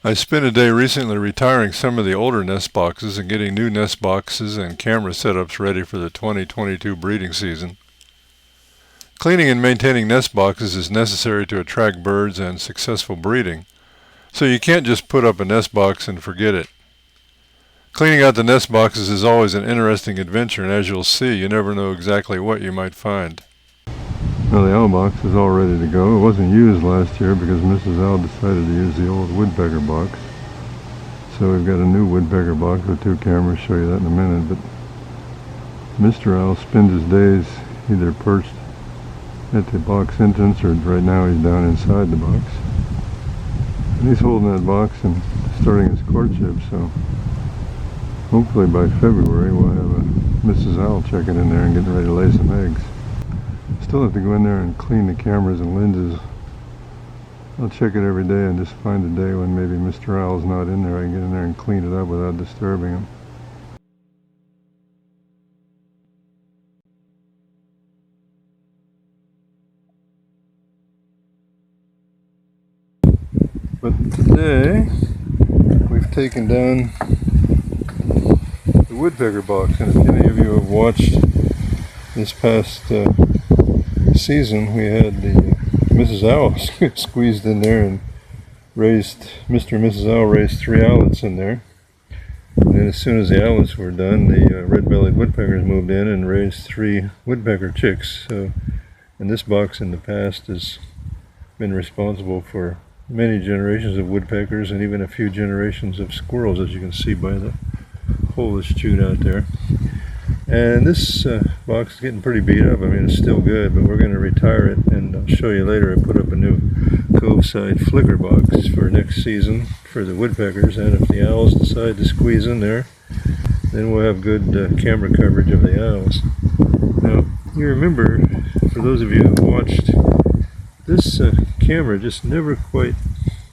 I spent a day recently retiring some of the older nest boxes and getting new nest boxes and camera setups ready for the 2022 breeding season. Cleaning and maintaining nest boxes is necessary to attract birds and successful breeding, so you can't just put up a nest box and forget it. Cleaning out the nest boxes is always an interesting adventure, and as you'll see, you never know exactly what you might find. Well, the owl box is all ready to go. It wasn't used last year because Mrs. Owl decided to use the old woodpecker box. So we've got a new woodpecker box with two cameras. Show you that in a minute. But Mr. Owl spends his days either perched at the box entrance, or right now he's down inside the box. And he's holding that box and starting his courtship. So hopefully by February we'll have a Mrs. Owl checking in there and getting ready to lay some eggs. Still have to go in there and clean the cameras and lenses. I'll check it every day and just find a day when maybe Mr. Owl's not in there. I can get in there and clean it up without disturbing him. But today we've taken down the woodpecker box, and if any of you have watched this past season, we had the Mrs. Owl squeezed in there and raised, Mr. and Mrs. Owl raised 3 owlets in there. And then as soon as the owlets were done, the red-bellied woodpeckers moved in and raised 3 woodpecker chicks. So, and this box in the past has been responsible for many generations of woodpeckers and even a few generations of squirrels, as you can see by the hole that's chewed out there. And this box is getting pretty beat up. I mean, it's still good, but we're going to retire it, and I'll show you later. I put up a new cove-side flicker box for next season for the woodpeckers, and if the owls decide to squeeze in there, then we'll have good camera coverage of the owls. Now, you remember, for those of you who watched, this camera just never quite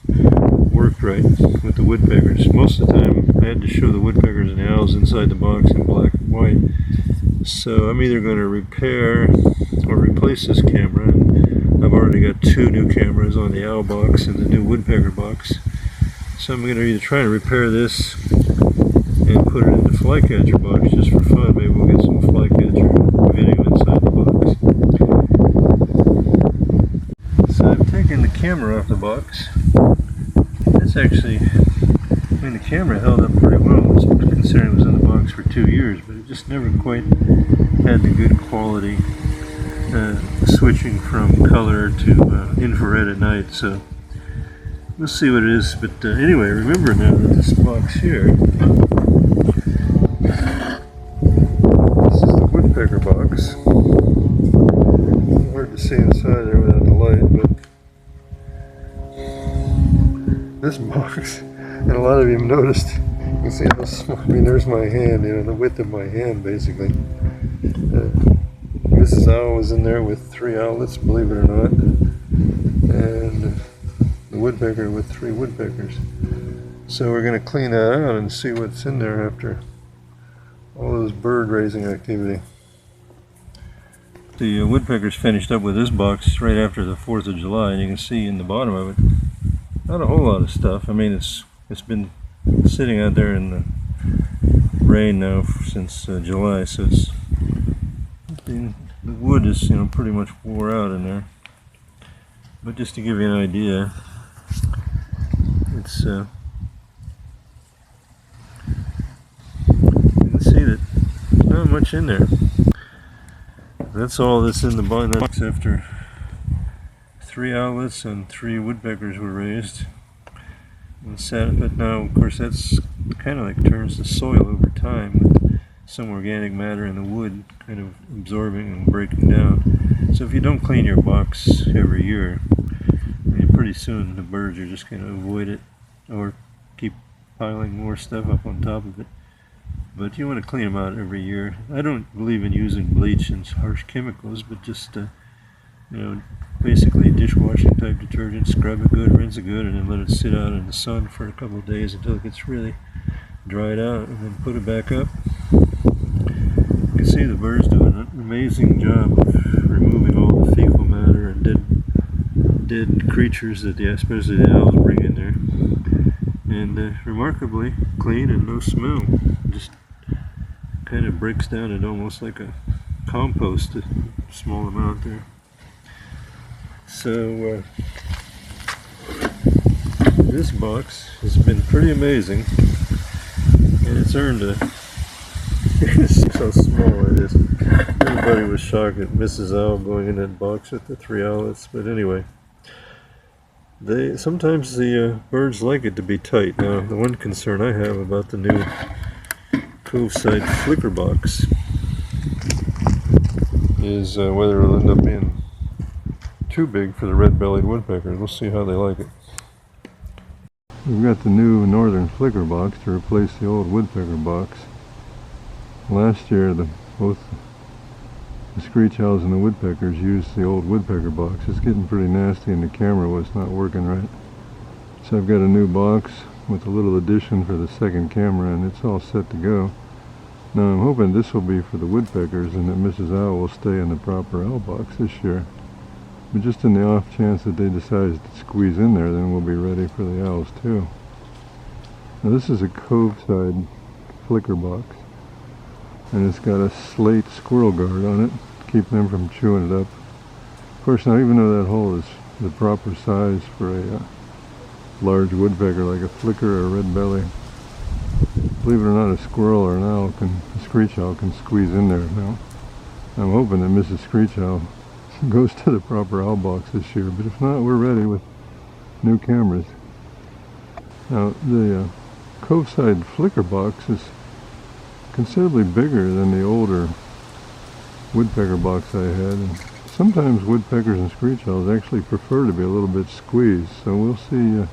worked right with the woodpeckers. Most of the time I had to show the woodpeckers and the owls inside the box in black and white. So I'm either going to repair or replace this camera. And I've already got 2 new cameras on the owl box and the new woodpecker box. So I'm going to either try to repair this and put it in the Flycatcher box just for fun. Maybe we'll get some Flycatcher video inside the box. So I've taken the camera off the box. It's actually, I mean, the camera held up pretty well, considering it was in the box for 2 years, but it just never quite had the good quality switching from color to infrared at night. So we'll see what it is. But anyway, remember now that this box here, this is the woodpecker box. Hard to see inside there without the light, but this box, and a lot of you have noticed, you can see how small, I mean, there's my hand, you know, the width of my hand basically. Mrs. Owl was in there with 3 owlets, believe it or not, and the woodpecker with 3 woodpeckers. So we're going to clean that out and see what's in there after all those bird raising activity. The woodpeckers finished up with this box right after the 4th of July, and you can see in the bottom of it, not a whole lot of stuff. I mean, it's been sitting out there in the rain now since July, so the wood is, you know, pretty much wore out in there. But just to give you an idea, it's you can see that not much in there. That's all that's in the box after 3 owlets and 3 woodpeckers were raised and sat. But now, of course, that's kind of like turns to soil over time, with some organic matter in the wood kind of absorbing and breaking down. So if you don't clean your box every year, I mean, pretty soon the birds are just going to avoid it or keep piling more stuff up on top of it. But you want to clean them out every year. I don't believe in using bleach and harsh chemicals, but just you know, basically dishwashing type detergent. Scrub it good, rinse it good, and then let it sit out in the sun for a couple of days until it gets really dried out, and then put it back up. You can see the birds doing an amazing job of removing all the fecal matter and dead creatures that especially the owls bring in there. and remarkably clean and no smell. Just kind of breaks down it almost like a compost, a small amount there. So this box has been pretty amazing, and it's earned a it's how small it is. Everybody was shocked at Mrs. Owl going in that box with the 3 owlets, but anyway, sometimes the birds like it to be tight. Now, the one concern I have about the new cove-side flicker box is whether it'll end up being too big for the red-bellied woodpeckers. We'll see how they like it. We've got the new northern flicker box to replace the old woodpecker box. Last year, both the screech owls and the woodpeckers used the old woodpecker box. It's getting pretty nasty and the camera was not working right. So I've got a new box with a little addition for the second camera, and it's all set to go. Now I'm hoping this will be for the woodpeckers and that Mrs. Owl will stay in the proper owl box this year. But just in the off chance that they decide to squeeze in there, then we'll be ready for the owls too. Now this is a cove-side flicker box, and it's got a slate squirrel guard on it to keep them from chewing it up. Of course, now even though that hole is the proper size for a large woodpecker like a flicker or a red belly, believe it or not, a squirrel or a screech owl can squeeze in there now. I'm hoping that Mrs. Screech Owl goes to the proper owl box this year, but if not, we're ready with new cameras. Now the cove-side flicker box is considerably bigger than the older woodpecker box I had, and sometimes woodpeckers and screech owls actually prefer to be a little bit squeezed, so we'll see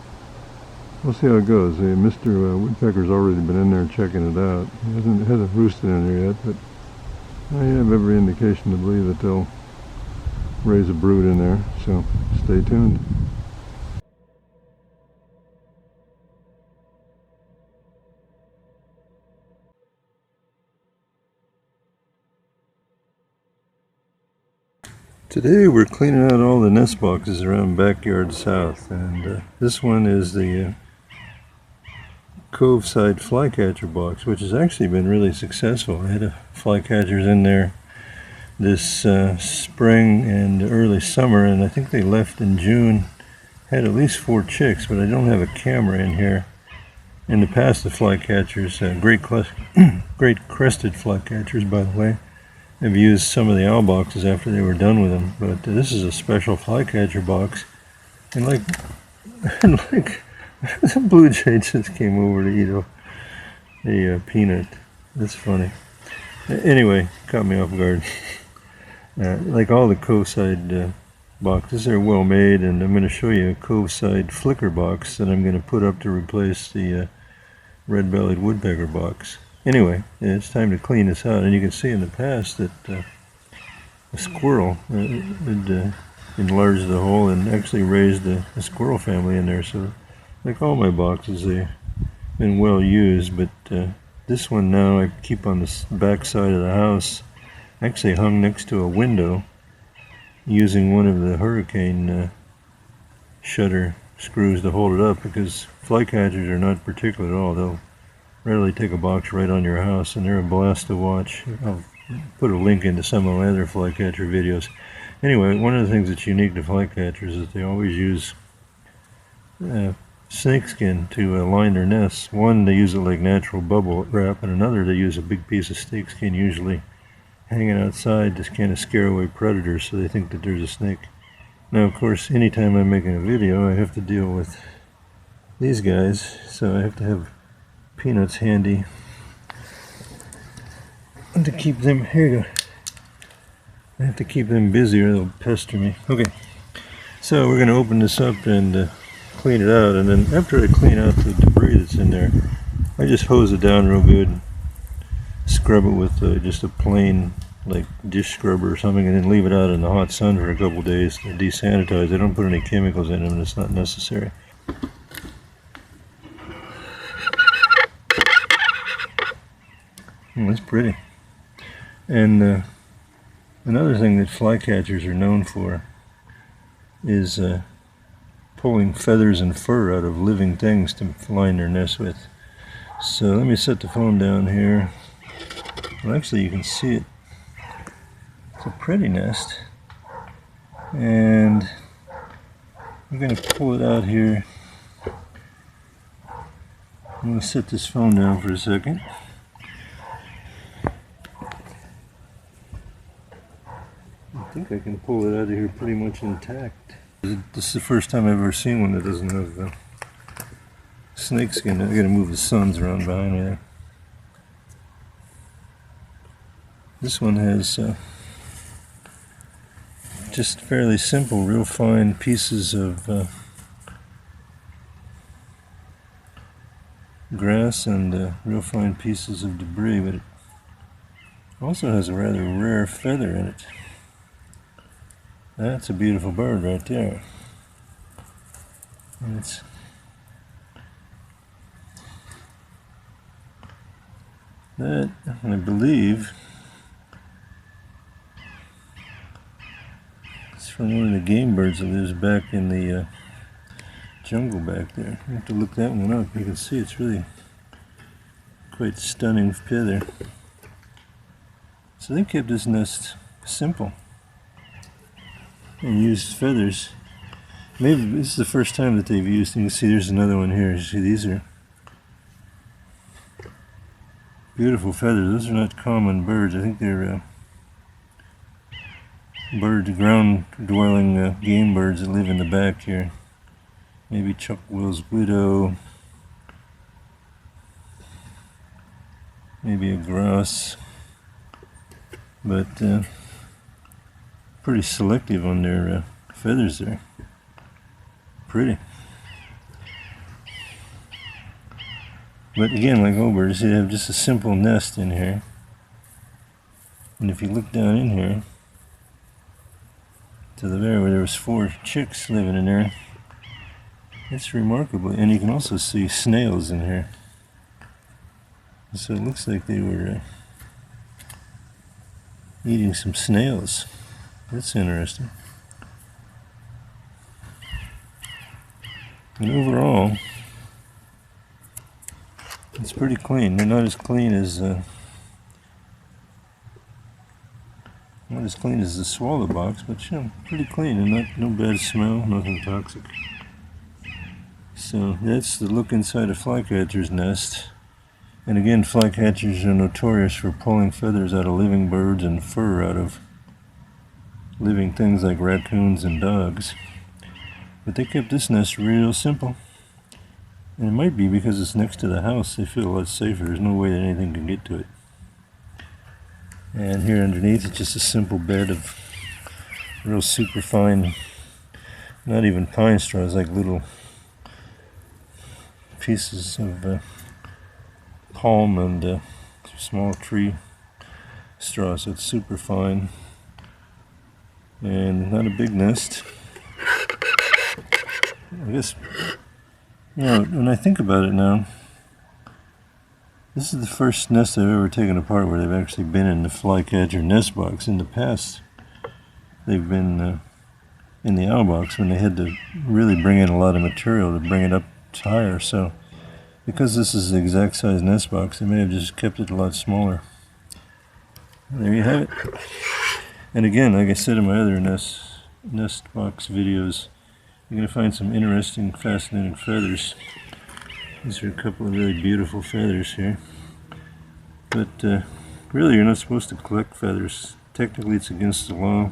how it goes. Mr. Woodpecker's already been in there checking it out. He hasn't roosted in there yet, but I have every indication to believe that they'll raise a brood in there, so stay tuned. Today we're cleaning out all the nest boxes around Backyard South, and this one is the cove-side flycatcher box, which has actually been really successful. I had flycatchers in there this spring and early summer, and I think they left in June. Had at least 4 chicks, but I don't have a camera in here. In the past, the flycatchers, great crested flycatchers, by the way, have used some of the owl boxes after they were done with them, but this is a special flycatcher box, and like the blue jay just came over to eat a peanut. That's funny. Anyway, caught me off guard. Like all the cove-side boxes, they're well made, and I'm going to show you a cove-side flicker box that I'm going to put up to replace the red-bellied woodpecker box. Anyway, it's time to clean this out, and you can see in the past that a squirrel had enlarged the hole and actually raised a squirrel family in there. So like all my boxes, they've been well used, but this one now I keep on the back side of the house, actually hung next to a window using one of the hurricane shutter screws to hold it up, because flycatchers are not particular at all. They'll readily take a box right on your house, and they're a blast to watch. I'll put a link into some of my other flycatcher videos. Anyway, one of the things that's unique to flycatchers is they always use snakeskin to line their nests. One, they use it like natural bubble wrap, and another, they use a big piece of snakeskin, usually hanging outside, to kind of scare away predators so they think that there's a snake. Now, of course, anytime I'm making a video, I have to deal with these guys, so I have to have peanuts handy and to keep them, here you go, I have to keep them busy or they'll pester me. Okay, so we're going to open this up and clean it out, and then after I clean out the debris that's in there, I just hose it down real good, scrub it with just a plain like dish scrubber or something, and then leave it out in the hot sun for a couple days to desanitize. I don't put any chemicals in them, and it's not necessary. That's pretty. And another thing that flycatchers are known for is pulling feathers and fur out of living things to line their nest with. So let me set the phone down here. Well, actually you can see it. It's a pretty nest. And I'm going to pull it out here. I'm going to set this phone down for a second. I think I can pull it out of here pretty much intact. This is the first time I've ever seen one that doesn't have snakeskin. I gotta move the suns around behind me there. This one has just fairly simple, real fine pieces of grass and real fine pieces of debris, but it also has a rather rare feather in it. That's a beautiful bird right there. And it's that, I believe, it's from one of the game birds that lives back in the jungle back there. You have to look that one up. You can see it's really quite stunning feather. So they kept this nest simple and used feathers. Maybe this is the first time that they've used, and you can see there's another one here. You see these are beautiful feathers. Those are not common birds. I think they're ground-dwelling game birds that live in the back here. Maybe Chuck Will's widow. Maybe a grouse. But pretty selective on their feathers there. Pretty. But again, like old birds, they have just a simple nest in here. And if you look down in here, to the very where there was 4 chicks living in there, it's remarkable. And you can also see snails in here. So it looks like they were eating some snails. That's interesting. And overall, it's pretty clean. They're not as clean as the swallow box, but you know, pretty clean and no bad smell, nothing toxic. So that's the look inside a flycatcher's nest. And again, flycatchers are notorious for pulling feathers out of living birds and fur out of living things like raccoons and dogs. But they kept this nest real simple. And it might be because it's next to the house, they feel a lot safer. There's no way that anything can get to it. And here underneath, it's just a simple bed of real super fine, not even pine straws, like little pieces of palm and small tree straws. So it's super fine and not a big nest. I guess, you know, when I think about it now, this is the first nest I've ever taken apart where they've actually been in the flycatcher nest box. In the past, they've been in the owl box when they had to really bring in a lot of material to bring it up higher. So because this is the exact size nest box, they may have just kept it a lot smaller. There you have it. And again, like I said in my other nest box videos, you're going to find some interesting, fascinating feathers. These are a couple of really beautiful feathers here. But really, you're not supposed to collect feathers. Technically, it's against the law.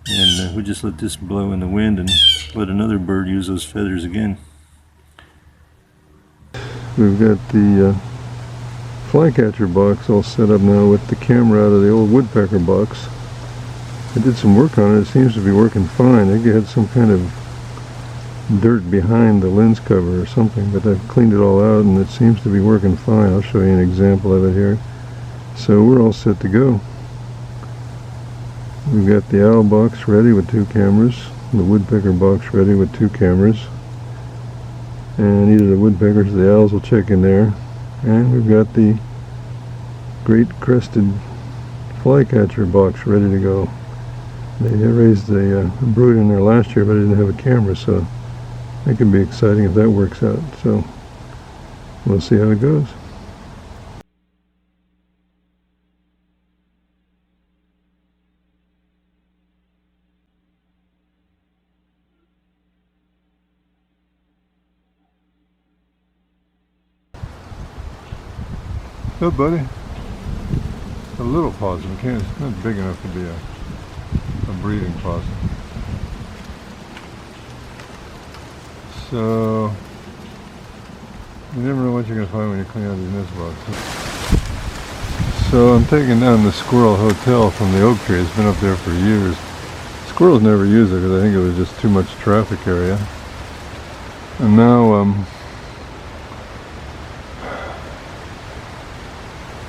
And we just let this blow in the wind and let another bird use those feathers again. We've got the flycatcher box all set up now with the camera out of the old woodpecker box. I did some work on it. It seems to be working fine. I think it had some kind of dirt behind the lens cover or something, but I've cleaned it all out and it seems to be working fine. I'll show you an example of it here. So we're all set to go. We've got the owl box ready with 2 cameras, the woodpecker box ready with 2 cameras, and either the woodpeckers or the owls will check in there. And we've got the great crested flycatcher box ready to go. They raised a brood in there last year, but I didn't have a camera, so That can be exciting if that works out. So we'll see how it goes. Oh, buddy. A little possum. It's not big enough to be a breeding possum. So you never know what you're going to find when you clean out these nest boxes. So I'm taking down the Squirrel Hotel from the oak tree. It's been up there for years. Squirrels never use it because I think it was just too much traffic area. And now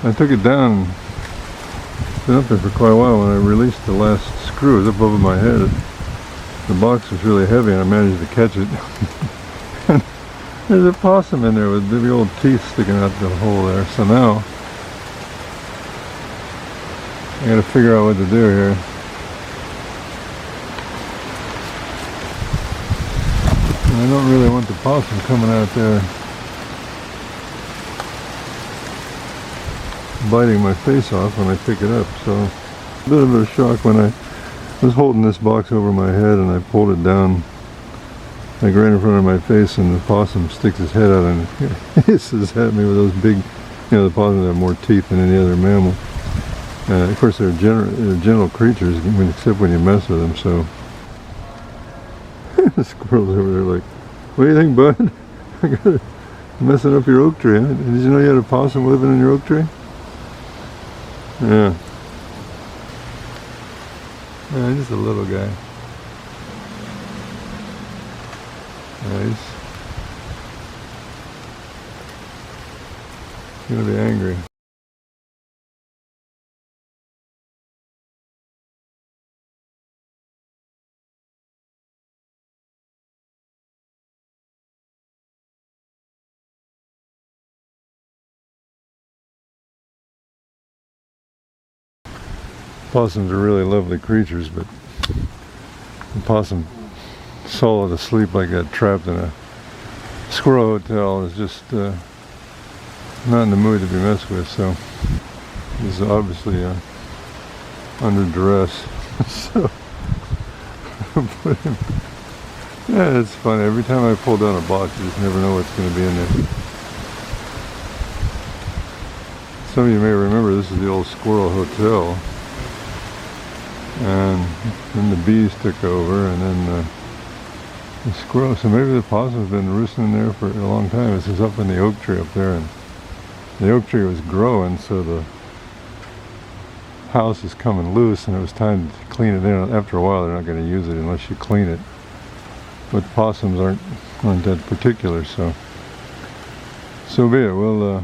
I took it down. It's been up there for quite a while. When I released the last screw, it was up over my head. The box was really heavy and I managed to catch it. There's a possum in there with big old teeth sticking out the hole there. So now I gotta figure out what to do here. And I don't really want the possum coming out there biting my face off when I pick it up. So a bit of a shock when I was holding this box over my head and I pulled it down like right in front of my face, and the possum sticks his head out and hisses at me with those big, the possums have more teeth than any other mammal. Of course they're gentle creatures except when you mess with them, so the squirrel's over there like, what do you think, bud? I got it messing up your oak tree, huh? Did you know you had a possum living in your oak tree? Yeah. Yeah, just a little guy. Nice. He's gonna be angry. Possums are really lovely creatures, but the possum solid asleep like that, trapped in a squirrel hotel, is just not in the mood to be messed with. So he's obviously under duress. So put him. Yeah, it's fun. Every time I pull down a box, you just never know what's going to be in there. Some of you may remember this is the old Squirrel Hotel, and then the bees took over, and then the squirrel. So maybe the possum's been roosting there for a long time. This is up in the oak tree up there, and the oak tree was growing, so the house is coming loose, and it was time to clean it in. After a while, they're not going to use it unless you clean it. But possums aren't that particular, so be it. Well,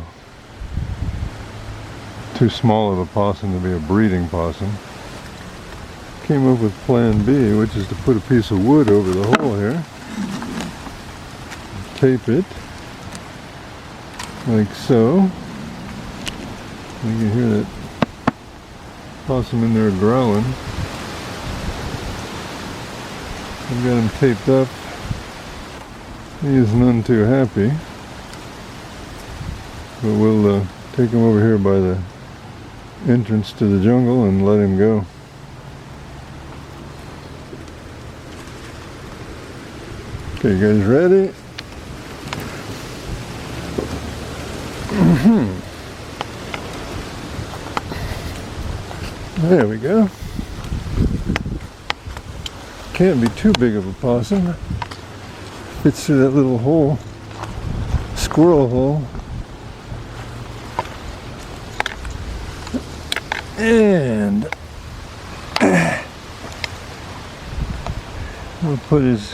too small of a possum to be a breeding possum. Came up with plan B, which is to put a piece of wood over the hole here, tape it like so. You can hear that possum in there growling. I've got him taped up. He is none too happy, but we'll take him over here by the entrance to the jungle and let him go. Okay, you guys ready? There we go. Can't be too big of a possum. Fits through that little hole, squirrel hole. And we'll put his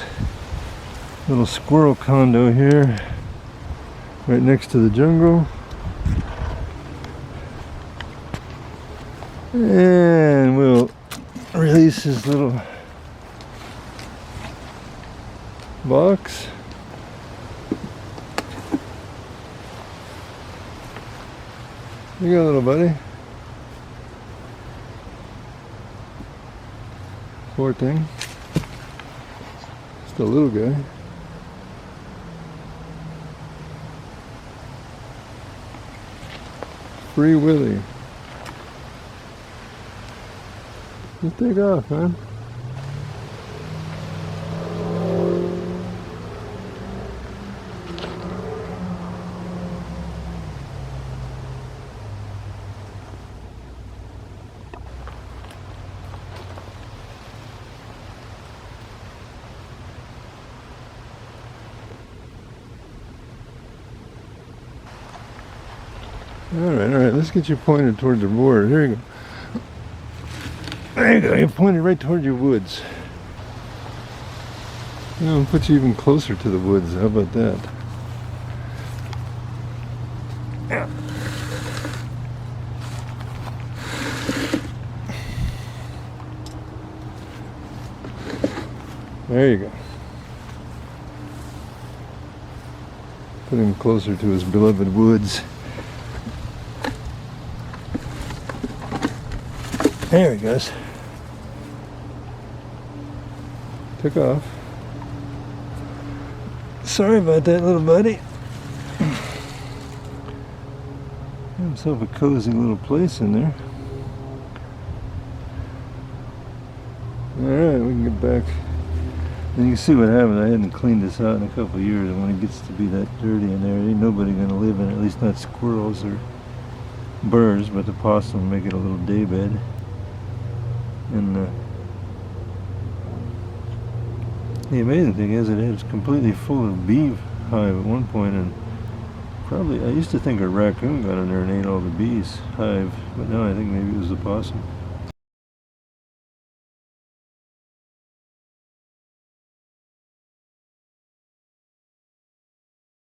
little squirrel condo here, right next to the jungle. And we'll release his little box. You go, little buddy. Poor thing. Just a little guy. Free Willy. Just take off, man. Alright, let's get you pointed toward the board. Here you go. There you go, you're pointed right toward your woods. I'll put you even closer to the woods. How about that? Yeah. There you go. Put him closer to his beloved woods. There he goes. Took off. Sorry about that, little buddy. Had himself a cozy little place in there. Alright, we can get back. And you can see what happened. I hadn't cleaned this out in a couple of years, and when it gets to be that dirty in there, ain't nobody going to live in it, at least not squirrels or birds, but the possum make it a little day bed. And the amazing thing is it was completely full of bee hive at one point, and probably I used to think a raccoon got in there and ate all the bees hive, but now I think maybe it was the possum.